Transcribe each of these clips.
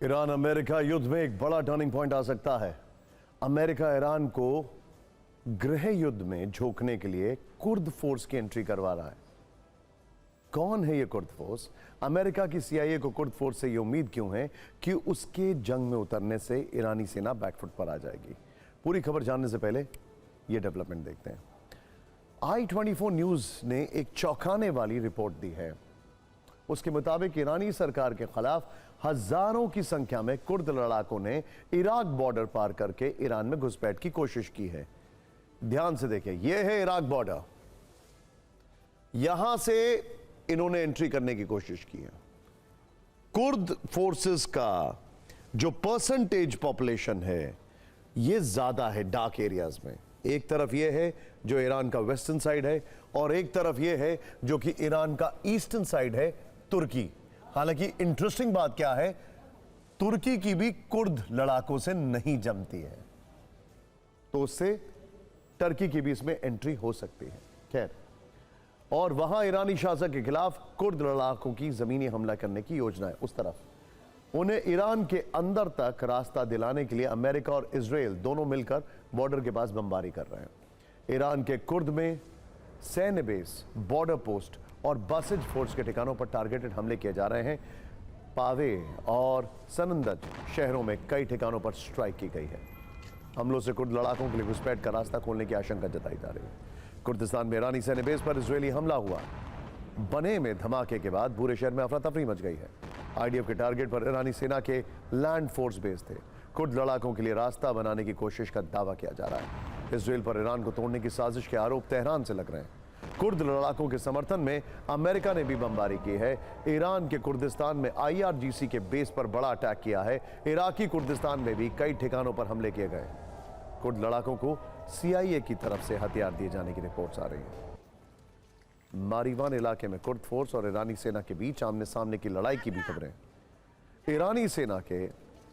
Iran America युद्ध में एक बड़ा टर्निंग पॉइंट आ सकता है। अमेरिका ईरान को गृह युद्ध में झोंकने के लिए कुर्द फोर्स की एंट्री करवा रहा है। कौन है ये कुर्द फोर्स? अमेरिका की सीआईए को कुर्द फोर्स से ये उम्मीद क्यों है कि उसके जंग में उतरने से ईरानी सेना बैकफुट पर आ जाएगी? पूरी खबर जानने से पहले ये डेवलपमेंट देखते हैं। i24 न्यूज ने एक चौंकाने वाली रिपोर्ट दी है। उसके मुताबिक ईरानी सरकार के खिलाफ हजारों की संख्या में कुर्द लड़ाकों ने इराक बॉर्डर पार करके ईरान में घुसपैठ की कोशिश की है। ध्यान से देखें, यह है इराक बॉर्डर। यहां से इन्होंने एंट्री करने की कोशिश की है। कुर्द फोर्सेस का जो परसेंटेज पॉपुलेशन है यह ज्यादा है डार्क एरियाज में। एक तरफ यह है जो ईरान का वेस्टर्न साइड है और एक तरफ यह है जो कि ईरान का ईस्टर्न साइड है, तुर्की। हालांकि इंटरेस्टिंग बात क्या है, तुर्की की भी कुर्द लड़ाकों से नहीं जमती है, तो उससे टर्की की भी इसमें एंट्री हो सकती है। खैर, और वहां ईरानी शासक के खिलाफ कुर्द लड़ाकों की जमीनी हमला करने की योजना है। उस तरफ उन्हें ईरान के अंदर तक रास्ता दिलाने के लिए अमेरिका और इजराइल दोनों मिलकर बॉर्डर के पास बमबारी कर रहे हैं। ईरान के कुर्द में सैन्य बेस, बॉर्डर पोस्ट और बसेज फोर्स के ठिकानों पर टारगेटेड हमले किए जा रहे हैं। पावे और सनंदज शहरों में कई ठिकानों पर स्ट्राइक की गई है। हमलों से कुर्द लड़ाकों के लिए घुसपैठ का रास्ता खोलने की आशंका जताई जा रही है। कुर्दिस्तान में ईरानी सैन्य बेस पर इजरायली हमला हुआ। बने में धमाके के बाद पूरे शहर में अफरा तफरी मच गई है। आईडीएफ के टारगेट पर ईरानी सेना के लैंड फोर्स बेस थे। कुर्द लड़ाकों के लिए रास्ता बनाने की कोशिश का दावा किया जा रहा है। इसराइल पर ईरान को तोड़ने की साजिश के आरोप तेहरान से लग रहे हैं। कुर्द लड़ाकों के समर्थन में अमेरिका ने भी बमबारी की है। ईरान के कुर्दिस्तान में आईआरजीसी के बेस पर बड़ा अटैक किया है। इराकी कुर्दिस्तान में भी कई ठिकानों पर हमले किए गए। कुर्द लड़ाकों को सीआईए की तरफ से हथियार दिए जाने की रिपोर्ट्स आ रही हैं। मारीवान इलाके में कुर्द फोर्स और ईरानी सेना के बीच आमने सामने की लड़ाई की भी खबरें। ईरानी सेना के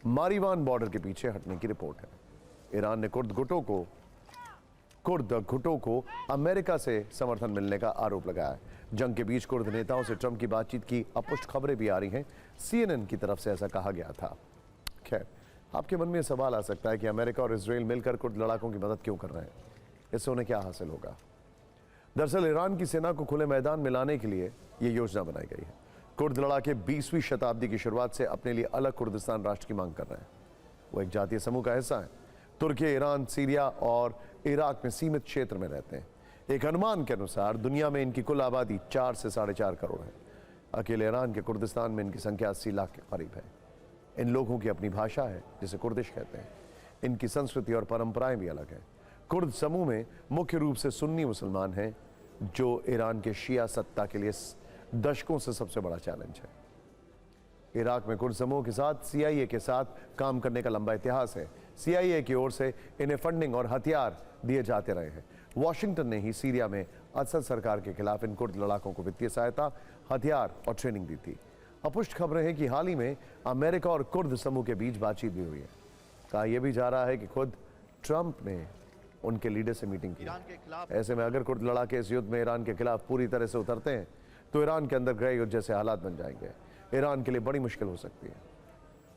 मारीवान बॉर्डर के पीछे हटने की रिपोर्ट है। ईरान ने कुर्द गुटों को अमेरिका से समर्थन मिलने का आरोप लगाया है। जंग के बीच कुर्द नेताओं से ट्रंप की बातचीत की अपुष्ट खबरें भी आ रही हैं। सीएनएन की तरफ से ऐसा कहा गया था। खैर, आपके मन में सवाल आ सकता है कि अमेरिका और इजराइल मिलकर कुर्द लड़ाकों की मदद क्यों कर रहे हैं? इससे उन्हें क्या हासिल होगा? दरअसल ईरान की सेना को खुले मैदान में लाने के लिए यह योजना बनाई गई है। कुर्द लड़ाके 20वीं शताब्दी की शुरुआत से अपने लिए अलग कुर्दिस्तान राष्ट्र की मांग कर रहे हैं। वो एक जातीय समूह का हिस्सा है। तुर्की, ईरान, सीरिया और इराक में सीमित क्षेत्र में रहते हैं। एक अनुमान के अनुसार दुनिया में इनकी कुल आबादी 4 से 4.5 करोड़ है। अकेले ईरान के कुर्दिस्तान में इनकी संख्या 80 लाख के करीब है। इन लोगों की अपनी भाषा है जिसे कुर्दिश कहते हैं। इनकी संस्कृति और परंपराएं भी अलग हैं। कुर्द समूह में मुख्य रूप से सुन्नी मुसलमान हैं, जो ईरान के शिया सत्ता के लिए दशकों से सबसे बड़ा चैलेंज है। इराक में कुर्द समूह के साथ सीआईए के साथ काम करने का लंबा इतिहास है। सीआईए की ओर से इन्हें फंडिंग और हथियार दिए जाते रहे हैं। वॉशिंगटन ने ही सीरिया में असद सरकार के खिलाफ इन कुर्द लड़ाकों को वित्तीय सहायता, हथियार और ट्रेनिंग दी थी। अपुष्ट खबरें हैं कि हाल ही में अमेरिका और कुर्द समूह के बीच बातचीत भी हुई है। कहा यह भी जा रहा है कि खुद ट्रंप ने उनके लीडर से मीटिंग की। ऐसे में अगर कुर्द लड़ाके इस युद्ध में ईरान के खिलाफ पूरी तरह से उतरते हैं तो ईरान के अंदर गृह युद्ध जैसे हालात बन जाएंगे। ईरान के लिए बड़ी मुश्किल हो सकती है।